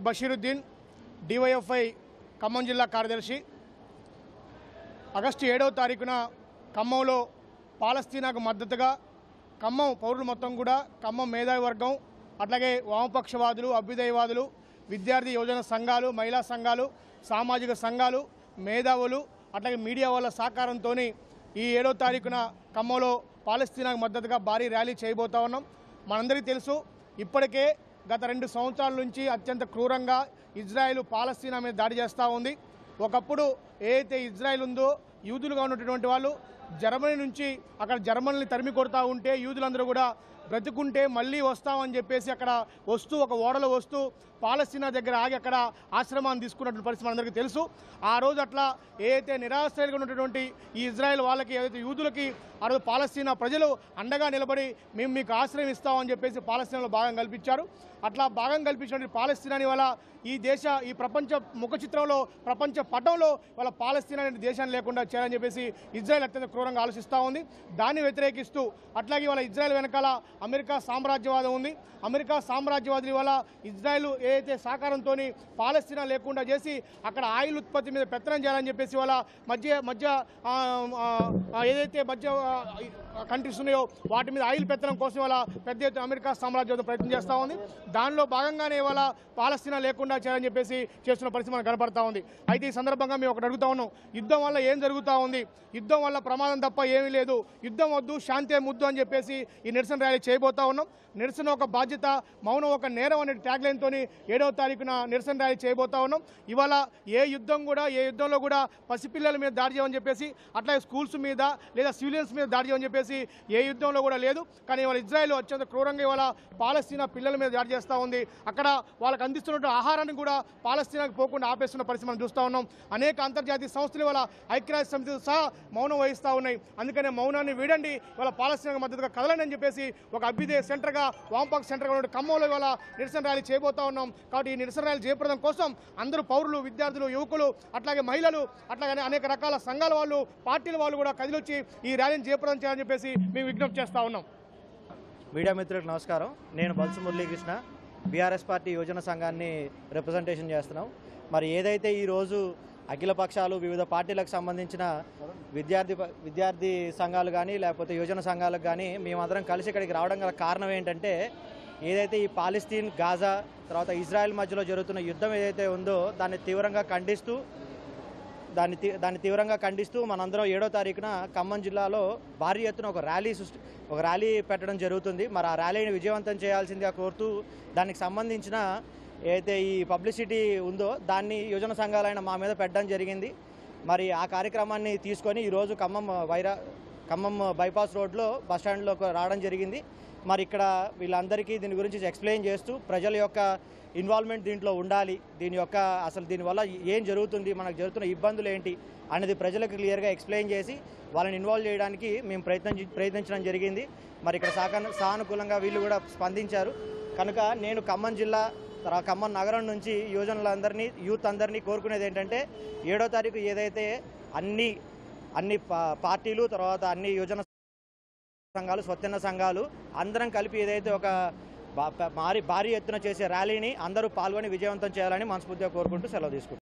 Sheikh Bashiruddin DYFI Khammam జిల్లా కార్యదర్శి. August 7వ తారీఖున ఖమ్మంలో పాలస్తీనాకు మద్దతుగా ఖమ్మం పౌరులు మొత్తం కూడా ఖమ్మం మేధావి వర్గం, అట్లాగే వామపక్షవాదులు, అభ్యుదయవాదులు, విద్యార్థి యువజన సంఘాలు, మహిళా సంఘాలు, సామాజిక సంఘాలు, మేధావులు, అట్లాగే మీడియా వాళ్ళ సహకారంతో ఈ 7వ తారీఖున ఖమ్మంలో పాలస్తీనాకు మద్దతుగా భారీ ర్యాలీ చేయబోతా ఉన్నాం. మనందరికీ తెలుసు, ఇప్పటికే గత 2 సంవత్సరాల నుంచి అత్యంత క్రూరంగా ఇజ్రాయెల్ పాలస్తీనా మీద దాడి చేస్తూ ఉంది. ఒకప్పుడు ఏదైతే ఇజ్రాయెల్ ఉందో యూదులుగా ఉన్నటువంటి వాళ్ళు జర్మనీ నుంచి అక్కడ జర్మనీని తరిమి కొడతా ఉంటే యూదులందరూ కూడా బ్రతుకుంటే మళ్ళీ వస్తామని చెప్పేసి అక్కడ వస్తూ ఒక ఓడలో వస్తూ పాలస్తీనా దగ్గర ఆగి అక్కడ ఆశ్రమాన్ని తీసుకున్నటువంటి పరిస్థితి మనందరికీ తెలుసు. ఆ రోజు అట్లా ఏదైతే నిరాశ్రయులుగా ఉన్నటువంటి ఈ ఇజ్రాయెల్ వాళ్ళకి, ఏదైతే యూదులకి ఆ రోజు పాలస్తీనా ప్రజలు అండగా నిలబడి మేము మీకు ఆశ్రయం ఇస్తామని చెప్పేసి పాలస్తీనాలో భాగం కల్పించారు. అట్లా భాగం కల్పించినటువంటి పాలస్తీనాని వాళ్ళ ఈ ప్రపంచ ముఖ చిత్రంలో, ప్రపంచ పటంలో వాళ్ళ పాలస్తీనా అనే దేశాన్ని లేకుండా చేయాలని చెప్పేసి ఇజ్రాయెల్ అత్యంత క్రూరంగా ఆలోచిస్తూ ఉంది. దాన్ని వ్యతిరేకిస్తూ అట్లాగే వాళ్ళ ఇజ్రాయెల్ వెనకాల అమెరికా సామ్రాజ్యవాదం ఉంది. అమెరికా సామ్రాజ్యవాదుల వల్ల ఇజ్రాయెల్ ఏదైతే సహకారంతో పాలస్తీనా లేకుండా చేసి అక్కడ ఆయిల్ ఉత్పత్తి మీద పెత్తనం చేయాలని చెప్పేసి వాళ్ళ మధ్య ఏదైతే మధ్య కంట్రీస్ ఉన్నాయో వాటి మీద ఆయిల్ పెత్తనం కోసం వాళ్ళ పెద్ద ఎత్తున అమెరికా సామ్రాజ్యవాదం ప్రయత్నం చేస్తూ ఉంది. దానిలో భాగంగానే వాళ్ళ పాలస్తీనా లేకుండా చేయాలని చెప్పేసి చేస్తున్న పరిస్థితి మనకు కనపడతా ఉంది. అయితే ఈ సందర్భంగా మేము ఒకటి అడుగుతా ఉన్నాం, యుద్ధం వల్ల ఏం జరుగుతూ ఉంది? యుద్ధం వల్ల ప్రమాదం తప్ప ఏమీ లేదు. యుద్ధం వద్దు, శాంతే ముద్దు అని చెప్పేసి ఈ నిరసన ర్యాలీ చేయబోతా ఉన్నాం. నిరసన ఒక బాధ్యత, మౌనం ఒక నేరం అనే ట్యాగ్లైన్తో 7వ తారీఖున నిరసన ర్యాలీ చేయబోతా ఉన్నాం. ఇవాళ ఏ యుద్ధంలో కూడా పసిపిల్లల మీద దాడి చేయమని చెప్పేసి, అట్లాగే స్కూల్స్ మీద లేదా సివిలియన్స్ మీద దాడి చేయమని చెప్పేసి ఏ యుద్ధంలో కూడా లేదు. కానీ ఇవాళ ఇజ్రాయెల్ అత్యంత క్రూరంగా ఇవాళ పాలస్తీనా పిల్లల మీద దాడి చేస్తూ ఉంది. అక్కడ వాళ్ళకి అందిస్తున్న ఆహారాన్ని కూడా పాలస్తీనాకి పోకుండా ఆపేస్తున్న పరిస్థితి మనం చూస్తూ ఉన్నాం. అనేక అంతర్జాతీయ సంస్థలు ఇవాళ ఐక్యరాజ్య సమితితో సహా మౌనం వహిస్తూ ఉన్నాయి. అందుకనే మౌనాన్ని వీడండి, ఇవాళ పాలస్తీనాకు మద్దతుగా కదలండి అని చెప్పేసి ఒక అభ్యుదయ సెంటర్గా, వామపక్ష సెంటర్గా ఉన్న ఖమ్మంలో ఇవాళ నిరసన ర్యాలీ చేయబోతా ఉన్నాం. కాబట్టి ఈ నిరసన ర్యాలీ జయప్రదం కోసం అందరూ పౌరులు, విద్యార్థులు, యువకులు, అట్లాగే మహిళలు, అట్లాగే అనేక రకాల సంఘాల వాళ్ళు, పార్టీల వాళ్ళు కూడా కదిలొచ్చి ఈ ర్యాలీని జయప్రదం చేయాలని చెప్పేసి మేము విజ్ఞప్తి చేస్తా ఉన్నాం. మీడియా మిత్రులకు నమస్కారం. నేను బల్సు మురళీకృష్ణ, బీఆర్ఎస్ పార్టీ యువజన సంఘాన్ని రిప్రజెంటేషన్ చేస్తున్నాం. మరి ఏదైతే ఈరోజు అఖిల పక్షాలు, వివిధ పార్టీలకు సంబంధించిన విద్యార్థి సంఘాలు కానీ లేకపోతే యువజన సంఘాలకు కానీ మేమందరం కలిసి ఇక్కడికి రావడం గల కారణం ఏంటంటే, ఏదైతే ఈ పాలస్తీన్, గాజా తర్వాత ఇజ్రాయెల్ మధ్యలో జరుగుతున్న యుద్ధం ఏదైతే ఉందో దాన్ని తీవ్రంగా ఖండిస్తూ మనందరం 7వ తారీఖున ఖమ్మం జిల్లాలో భారీ ఎత్తున ఒక ర్యాలీ పెట్టడం జరుగుతుంది. మరి ఆ ర్యాలీని విజయవంతం చేయాల్సిందిగా కోరుతూ దానికి సంబంధించిన ఏదైతే ఈ పబ్లిసిటీ ఉందో దాన్ని యువజన సంఘాలైన మా మీద పెట్టడం జరిగింది. మరి ఆ కార్యక్రమాన్ని తీసుకొని ఈరోజు ఖమ్మం బైపాస్ రోడ్లో బస్టాండ్లో రావడం జరిగింది. మరి ఇక్కడ వీళ్ళందరికీ దీని గురించి ఎక్స్ప్లెయిన్ చేస్తూ ప్రజల యొక్క ఇన్వాల్వ్మెంట్ దీంట్లో ఉండాలి, దీనివల్ల ఏం జరుగుతుంది, మనకు జరుగుతున్న ఇబ్బందులు ఏంటి అనేది ప్రజలకు క్లియర్గా ఎక్స్ప్లెయిన్ చేసి వాళ్ళని ఇన్వాల్వ్ చేయడానికి మేము ప్రయత్నించడం జరిగింది. మరి ఇక్కడ సానుకూలంగా వీళ్ళు కూడా స్పందించారు. కనుక నేను ఖమ్మం నగరం నుంచి యూత్ అందరినీ కోరుకునేది ఏంటంటే, 7వ తారీఖు ఏదైతే అన్ని పార్టీలు, తర్వాత అన్ని యువజన సంఘాలు, స్వచ్ఛంద సంఘాలు అందరం కలిపి ఏదైతే ఒక భారీ ఎత్తున చేసే ర్యాలీని అందరూ పాల్గొని విజయవంతం చేయాలని మనస్ఫూర్తిగా కోరుకుంటూ సెలవు తీసుకుంటాం.